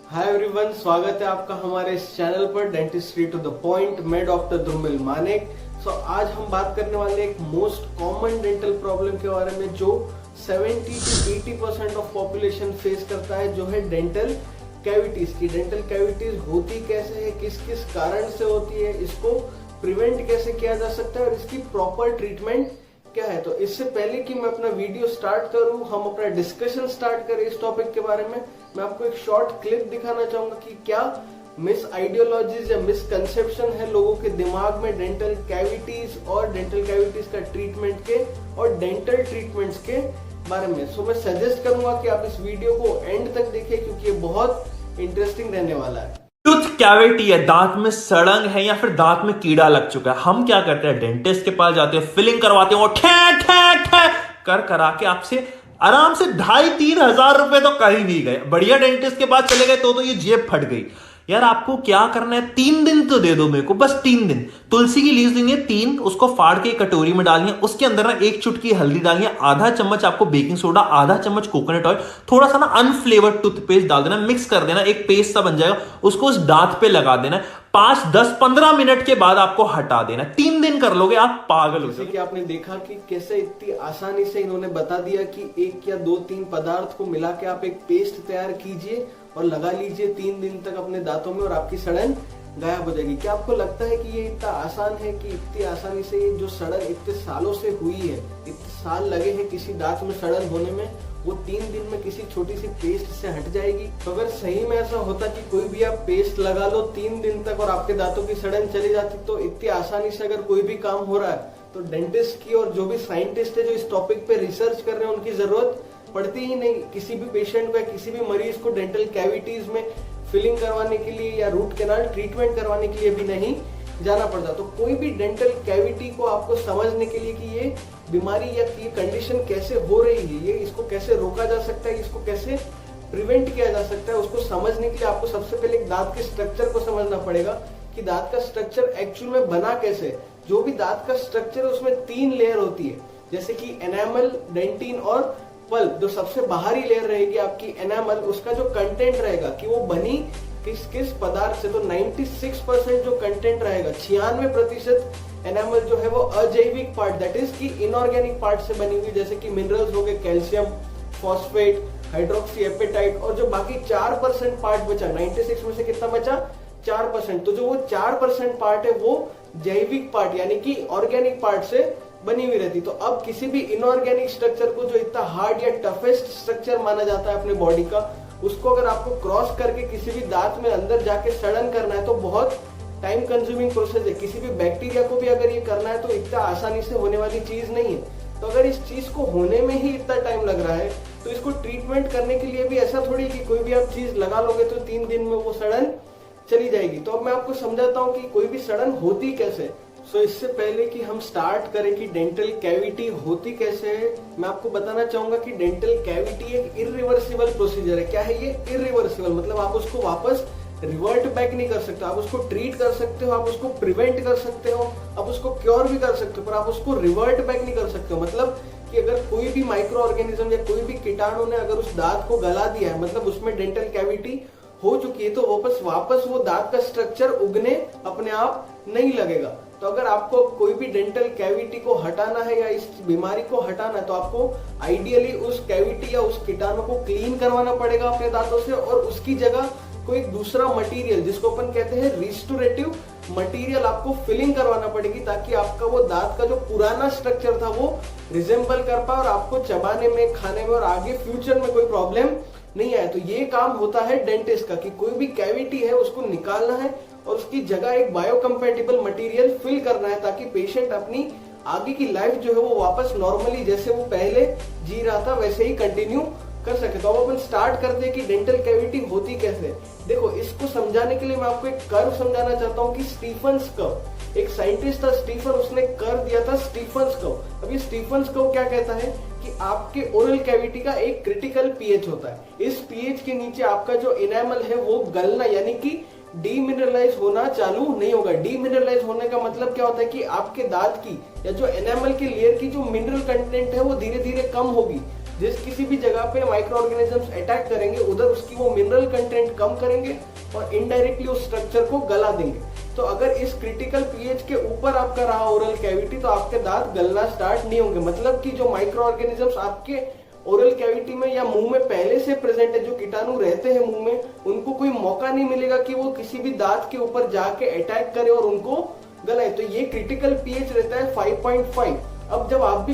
Hi everyone, स्वागत है आपका हमारे इस चैनल पर डेंटिस्ट्री टू द पॉइंट। मैं डॉक्टर ध्रुमिल मानेक। आज हम बात करने वाले एक मोस्ट कॉमन डेंटल प्रॉब्लम के बारे में जो 70 to 80% ऑफ पॉपुलेशन फेस करता है, जो है डेंटल कैविटीज की। डेंटल कैविटीज होती कैसे है, किस किस कारण से होती है, इसको प्रिवेंट कैसे किया जा सकता है और इसकी प्रॉपर ट्रीटमेंट क्या है। तो इससे पहले कि मैं अपना वीडियो स्टार्ट करूं, हम अपना डिस्कशन स्टार्ट करें इस टॉपिक के बारे में, मैं आपको एक शॉर्ट क्लिप दिखाना चाहूंगा कि क्या मिस आइडियोलॉजीज या मिसकंसेप्शन है लोगों के दिमाग में डेंटल कैविटीज और डेंटल कैविटीज का ट्रीटमेंट के और डेंटल ट्रीटमेंट्स के बारे में। सो मैं सजेस्ट करूंगा कि आप इस वीडियो को एंड तक देखें क्योंकि ये बहुत इंटरेस्टिंग रहने वाला है। टूथ कैविटी है, दांत में सड़ंग है या फिर दांत में कीड़ा लग चुका है, हम क्या करते हैं, डेंटिस्ट के पास जाते हैं, फिलिंग करवाते हैं और ठे ठे ठे कर करा के आपसे आराम से 2,500-3 हजार रुपए तो कर ही नहीं गए। बढ़िया डेंटिस्ट के पास चले गए तो ये जेब फट गई। यार आपको क्या करना है, 3 दिन तो दे दो मेरे को, बस 3 दिन। तुलसी की लीव्स लेनी है 3, उसको फाड़ के कटोरी में डालनी है, उसके अंदर ना 1 चुटकी हल्दी डालनी है, आधा चम्मच आपको बेकिंग सोडा, आधा चम्मच कोकोनट ऑयल, थोड़ा सा ना अनफ्लेवर्ड टूथपेस्ट डाल देना, मिक्स कर देना, एक पेस्ट सा बन जाएगा, उसको उस दांत पे लगा देना। 5, 10, 15 मिनट के बाद आपको हटा देना। 3 दिन कर लोगे, आप पागल हो जाओगे। कि आपने देखा कि कैसे इतनी आसानी से इन्होंने बता दिया कि 1 या 2-3 पदार्थ को मिला के आप एक पेस्ट तैयार कीजिए और लगा लीजिए 3 दिन तक अपने दांतों में और आपकी सड़न गायब हो जाएगी। क्या आपको लगता है कि ये इतना आसान है कि इतनी आसानी से ये जो सड़न इतने सालों से हुई है, इतने साल लगे हैं किसी दांत में सड़न होने में, वो 3 दिन में किसी छोटी सी पेस्ट से हट जाएगी? तो अगर सही में ऐसा होता कि कोई भी आप पेस्ट लगा लो 3 दिन तक और आपके दांतों की सड़न चली जाती, तो इतनी आसानी से अगर कोई भी काम हो रहा है तो डेंटिस्ट की और जो भी साइंटिस्ट है जो इस टॉपिक पे रिसर्च कर रहे हैं उनकी जरूरत पड़ती ही नहीं। किसी भी पेशेंट को या किसी भी मरीज को डेंटल कैविटीज में फिलिंग करवाने के लिए या रूट कैनाल ट्रीटमेंट करवाने के लिए भी नहीं जाना पड़ता। तो कोई भी डेंटल कैविटी को आपको समझने के लिए कि ये बीमारी या ये कंडीशन कैसे हो रही है, ये इसको कैसे रोका जा सकता है, इसको कैसे प्रिवेंट किया जा सकता है, उसको समझने के लिए आपको सबसे पहले एक दांत के स्ट्रक्चर को समझना पड़ेगा कि दांत का स्ट्रक्चर एक्चुअल में बना कैसे। जो भी दांत का स्ट्रक्चर है उसमें 3 लेयर होती है, जैसे कि एनामल, डेंटिन और पल्प। जो सबसे बाहरी लेयर रहेगी आपकी एनामल, उसका जो कंटेंट रहेगा कि वो बनी किस किस पदार्थ से, तो 96% जो कंटेंट रहेगा, 96% एनामल जो है वो अजैविक पार्ट, दैट इज की इनऑर्गेनिक पार्ट से बनी हुई, जैसे कि मिनरल्स हो गए, कैल्शियम, फॉस्फेट, हाइड्रोक्सी एपेटाइट, और जो बाकी 4% पार्ट बचा, 96 में से कितना बचा, 4%। तो जो वो 4% पार्ट है वो जैविक पार्ट यानी कि ऑर्गेनिक पार्ट से बनी हुई रहती। तो अब किसी भी इनऑर्गेनिक स्ट्रक्चर को, जो इतना हार्ड या टफेस्ट स्ट्रक्चर माना जाता है अपने बॉडी का, उसको अगर आपको क्रॉस करके किसी भी दांत में अंदर जाके सड़न करना है तो बहुत टाइम कंज्यूमिंग प्रोसेस है। किसी भी बैक्टीरिया को भी अगर ये करना है तो इतना आसानी से होने वाली चीज नहीं है। तो अगर इस चीज को होने में ही इतना टाइम लग रहा है तो इसको ट्रीटमेंट करने के लिए भी ऐसा थोड़ी कि कोई भी आप चीज लगा लोगे तो 3 दिन में वो सड़न चली जाएगी। तो अब मैं आपको समझाता हूँ कि कोई भी सड़न होती कैसे। इससे पहले कि हम स्टार्ट करें कि डेंटल कैविटी होती कैसे है, मैं आपको बताना चाहूंगा कि डेंटल कैविटी एक इरिवर्सिबल प्रोसीजर है। क्या है ये इरिवर्सिबल? मतलब आप उसको वापस रिवर्ट बैक नहीं कर सकते। आप उसको ट्रीट कर सकते हो, आप उसको प्रिवेंट कर सकते हो, आप उसको क्योर भी कर सकते हो, पर आप उसको रिवर्ट बैक नहीं कर सकते हो। मतलब कि अगर कोई भी माइक्रो ऑर्गेनिज्म या कोई भी कीटाणु ने अगर उस दांत को गला दिया है, मतलब उसमें डेंटल कैविटी हो चुकी है, तो वापस वो दांत का स्ट्रक्चर उगने अपने आप नहीं लगेगा। तो अगर आपको कोई भी डेंटल कैविटी को हटाना है या इस बीमारी को हटाना है तो आपको आइडियली उस कैविटी या उस कीटाणु को क्लीन करवाना पड़ेगा अपने दांतों से, और उसकी जगह कोई दूसरा मटेरियल जिसको अपन कहते हैं रिस्टोरेटिव मटेरियल आपको फिलिंग करवाना पड़ेगी, ताकि आपका वो दांत का जो पुराना स्ट्रक्चर था वो रिजेंबल कर पाए और आपको चबाने में, खाने में और आगे फ्यूचर में कोई प्रॉब्लम नहीं आए। तो ये काम होता है डेंटिस्ट का कि कोई भी कैविटी है उसको निकालना है और उसकी जगह एक बायोकम्पैटिबल मटेरियल फिल करना है, ताकि पेशेंट अपनी आगे की लाइफ जो है वो वापस नॉर्मली जैसे वो पहले जी रहा था वैसे ही कंटिन्यू कर सके। तो अब अपन स्टार्ट करते हैं कि डेंटल कैविटी होती कैसे। देखो, इसको समझाने के लिए मैं आपको एक कर्व समझाना चाहता हूँ कि स्टीफन्स कर्व। एक साइंटिस्ट था स्टीफन, उसने कर्व दिया था स्टीफन्स कर्व। अब ये स्टीफन्स कर्व क्या कहता है कि आपके ओरल कैविटी का एक क्रिटिकल पीएच होता है। इस पीएच के नीचे आपका जो इनेमल है वो गलना यानी कि डीमिनरलाइज होना चालू नहीं होगा। डीमिनरलाइज होने का मतलब क्या होता है कि आपके दांत की या जो एनामल की लेयर की जो मिनरल कंटेंट है वो धीरे धीरे कम होगी। जिस किसी भी जगह पे माइक्रो ऑर्गेनिजम्स अटैक करेंगे उधर उसकी वो मिनरल कंटेंट कम करेंगे और इनडायरेक्टली उस स्ट्रक्चर को गला देंगे। तो अगर इस क्रिटिकल पीएच के ऊपर आपका रहा ओरल कैविटी तो आपके दांत गलना स्टार्ट नहीं होंगे। मतलब कि जो माइक्रो ऑर्गेनिजम्स आपके ओरल कैविटी में या मुंह में पहले से प्रेजेंट है, जो कीटाणु रहते हैं मुंह में, उनको कोई मौका नहीं मिलेगा कि वो किसी भी दांत के ऊपर जाके अटैक करे और उनको गलाए। तो ये क्रिटिकल पीएच रहता है 5.5। अब जब आप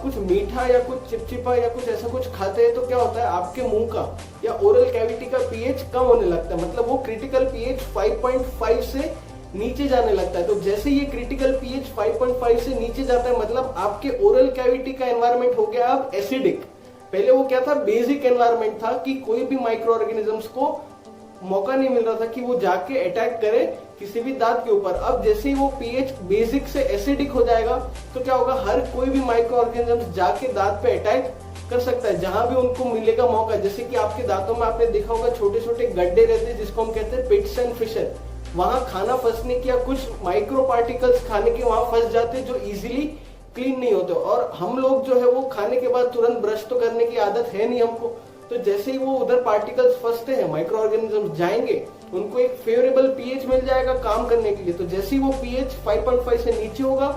कुछ मीठा या कुछ चिपचिपा या कुछ ऐसा कुछ खाते हैं तो क्या होता है, आपके मुंह का या ओरल कैविटी का पीएच कम होने लगता है। मतलब वो क्रिटिकल पीएच 5.5 से नीचे जाने लगता है। तो जैसे ये क्रिटिकल पीएच 5.5 से नीचे जाता है मतलब आपके ओरल कैविटी का एनवायरनमेंट हो गया अब एसिडिक। पहले वो क्या था, बेसिक एनवायरनमेंट था कि कोई भी माइक्रो ऑर्गेनिजम्स को मौका नहीं मिल रहा था कि वो जाके अटैक करे किसी भी दांत के ऊपर। अब जैसे ही वो पीएच बेसिक से एसिडिक हो जाएगा तो क्या होगा, हर कोई भी माइक्रो ऑर्गेनिजम्स जाके दांत पे अटैक कर सकता है जहां भी उनको मिलेगा मौका। जैसे कि आपके दांतों में आपने देखा होगा छोटे छोटे गड्ढे रहते हैं जिसको हम कहते हैं पिट्स एंड फिशर। वहां खाना फंसने की या कुछ माइक्रो पार्टिकल्स खाने के वहां फंस जाते जो इजिली क्लीन नहीं होते। और हम लोग जो है वो खाने के बाद तुरंत ब्रश तो करने की आदत है नहीं हमको। तो जैसे ही वो उधर पार्टिकल्स फंसते हैं माइक्रो ऑर्गेनिजम्स जाएंगे, उनको एक फेवरेबल पीएच मिल जाएगा काम करने के लिए। तो जैसे ही वो पीएच 5.5 से नीचे होगा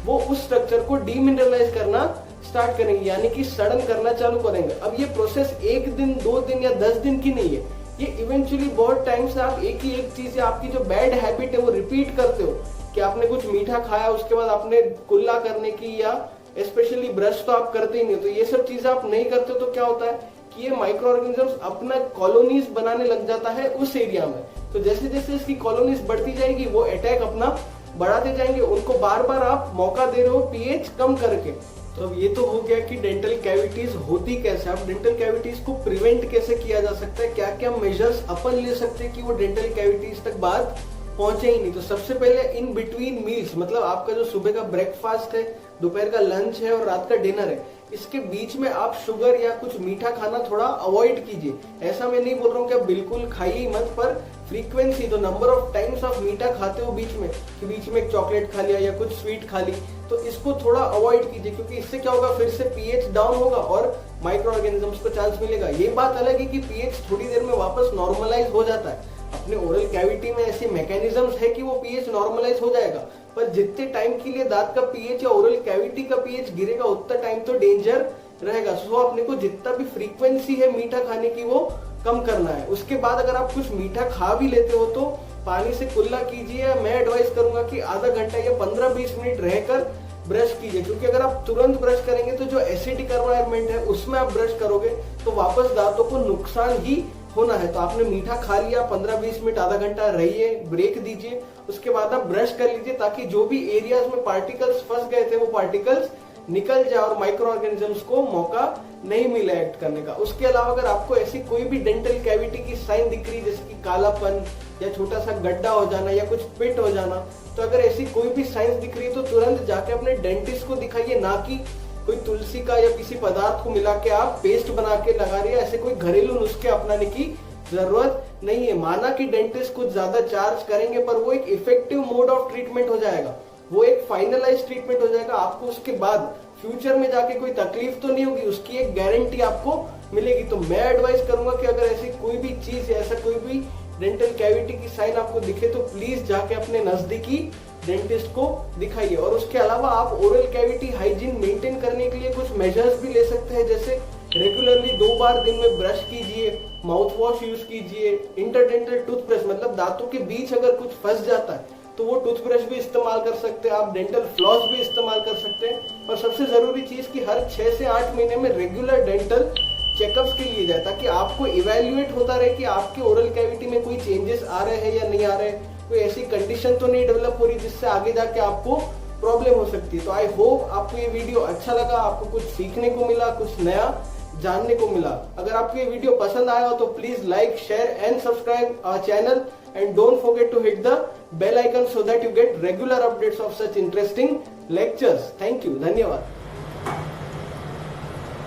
वो उस स्ट्रक्चर को डीमिनरलाइज करना स्टार्ट करेंगे, यानी कि सड़न करना चालू करेंगे। अब ये प्रोसेस 1 दिन 2 दिन या 10 दिन की नहीं है, ये इवेंचुअली बहुत टाइम से आप एक ही एक चीज या आपकी जो बैड हैबिट है वो रिपीट करते हो कि आपने कुछ मीठा खाया उसके बाद आपने कुल्ला करने की या स्पेशली ब्रश तो आप करते ही नहीं हो। तो ये सब चीजें आप नहीं करते तो क्या होता है कि ये माइक्रो ऑर्गेनिजम्स अपना कॉलोनीज बनाने लग जाता है उस एरिया में। तो जैसे जैसे इसकी कॉलोनीज बढ़ती जाएगी वो अटैक अपना बढ़ाते जाएंगे, उनको बार बार आप मौका दे रहे हो पीएच कम करके। तो अब ये तो हो गया कि डेंटल कैविटीज होती कैसे। अब डेंटल कैविटीज को प्रिवेंट कैसे किया जा सकता है, क्या क्या मेजर्स अपन ले सकते हैं कि वो डेंटल कैविटीज तक बात पहुंचे ही नहीं। तो सबसे पहले इन बिटवीन मील्स, मतलब आपका जो सुबह का ब्रेकफास्ट है, दोपहर का लंच है और रात का डिनर है, इसके बीच में आप शुगर या कुछ मीठा खाना थोड़ा अवॉइड कीजिए। ऐसा मैं नहीं बोल रहा हूँ कि आप बिल्कुल खाइए ही मत, पर फ्रीक्वेंसी, तो नंबर ऑफ टाइम्स आप मीठा खाते हो बीच में, कि बीच में एक चॉकलेट खा लिया या कुछ स्वीट खा ली, तो इसको थोड़ा अवॉइड कीजिए। क्योंकि इससे क्या होगा, फिर से पीएच डाउन होगा और माइक्रो ऑर्गेनिजम्स को चांस मिलेगा। ये बात अलग है कि पीएच थोड़ी देर में वापस नॉर्मलाइज हो जाता है। अपने ओरल कैविटी में ऐसे मैकेनिज्म्स है कि वो पीएच नॉर्मलाइज हो जाएगा, पर जितने टाइम के लिए दांत का पीएच या ओरल कैविटी का पीएच गिरेगा उतना टाइम तो डेंजर रहेगा। सो अपने को जितना भी फ्रीक्वेंसी है मीठा खाने की वो कम करना है। उसके बाद अगर आप कुछ मीठा खा भी लेते हो तो पानी से कुल्ला कीजिए। मैं एडवाइस करूंगा कि आधा घंटा या 15-20 मिनट रहकर ब्रश कीजिए, क्योंकि अगर आप तुरंत ब्रश करेंगे तो जो एसिडिक एनवायरनमेंट है उसमें आप ब्रश करोगे तो वापस दांतों को नुकसान ही होना है। तो आपने मीठा खा लिया, 15-20 मिनट आधा घंटा रहिए, ब्रेक दीजिए, उसके बाद आप ब्रश कर लीजिए ताकि जो भी एरियाज में पार्टिकल्स फंस गए थे वो पार्टिकल्स निकल जाए और माइक्रो ऑर्गेनिजम्स को मौका नहीं मिले एक्ट करने का। उसके अलावा अगर आपको ऐसी कोई भी डेंटल कैविटी की साइन दिख रही, जैसे कि कालापन या छोटा सा गड्ढा हो जाना या कुछ पिट हो जाना, तो अगर ऐसी कोई भी साइंस दिख रही है तो तुरंत जाके अपने डेंटिस्ट को दिखाइए। ना कि कोई तुलसी का या किसी पदार्थ को मिला के आप पेस्ट बना के लगा रही है, ऐसे कोई घरेलू नुस्खे अपनाने की जरूरत नहीं है। माना कि डेंटिस्ट कुछ ज्यादा चार्ज करेंगे पर वो एक इफेक्टिव मोड ऑफ ट्रीटमेंट हो जाएगा, वो एक फाइनलाइज ट्रीटमेंट हो जाएगा। आपको उसके बाद फ्यूचर में जाके कोई तकलीफ तो नहीं होगी, उसकी एक गारंटी आपको मिलेगी। तो मैं एडवाइस करूंगा कि अगर ऐसी कोई भी चीज या ऐसा कोई भी डेंटल कैविटी की साइन आपको दिखे तो प्लीज जाके अपने नजदीकी डेंटिस्ट को दिखाइए। और उसके अलावा आप ओरल कैविटी हाइजीन मेंटेन करने के लिए कुछ मेजर्स भी ले सकते हैं, जैसे रेगुलरली 2 बार दिन में ब्रश कीजिए, माउथ वॉश यूज कीजिए, इंटरडेंटल टूथब्रश, मतलब दांतों के बीच अगर कुछ फंस जाता है तो वो टूथब्रश भी इस्तेमाल कर सकते हैं आप, डेंटल फ्लॉस भी इस्तेमाल कर सकते हैं। और सबसे जरूरी चीज कि हर 6 से 8 महीने में रेगुलर डेंटल चेकअप्स के लिए जाए, ताकि आपको इवेल्युएट होता रहे कि आपके ओरल कैविटी में कोई चेंजेस आ रहे हैं या नहीं आ रहे, कोई ऐसी कंडीशन तो नहीं डेवलप हो रही जिससे आगे जाके आपको प्रॉब्लम हो सकती है। तो आई होप आपको ये वीडियो अच्छा लगा, आपको कुछ सीखने को मिला, कुछ नया जानने को मिला। अगर आपको ये वीडियो पसंद आया हो तो please like, share and subscribe our channel and don't forget to hit the bell icon so that you get regular updates of such interesting lectures. Thank you. धन्यवाद।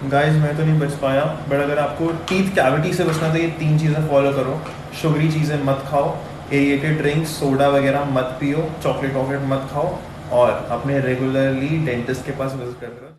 गाइस मैं तो नहीं बच पाया, बट अगर आपको टीथ कैविटी से बचना तो ये 3 चीज़ें फॉलो करो। शुगरी चीज़ें मत खाओ, एरिएटेड ड्रिंक्स, सोडा वगैरह मत पियो, चॉकलेट वॉकलेट मत खाओ, और अपने रेगुलरली डेंटिस्ट के पास विजिट करते रहो।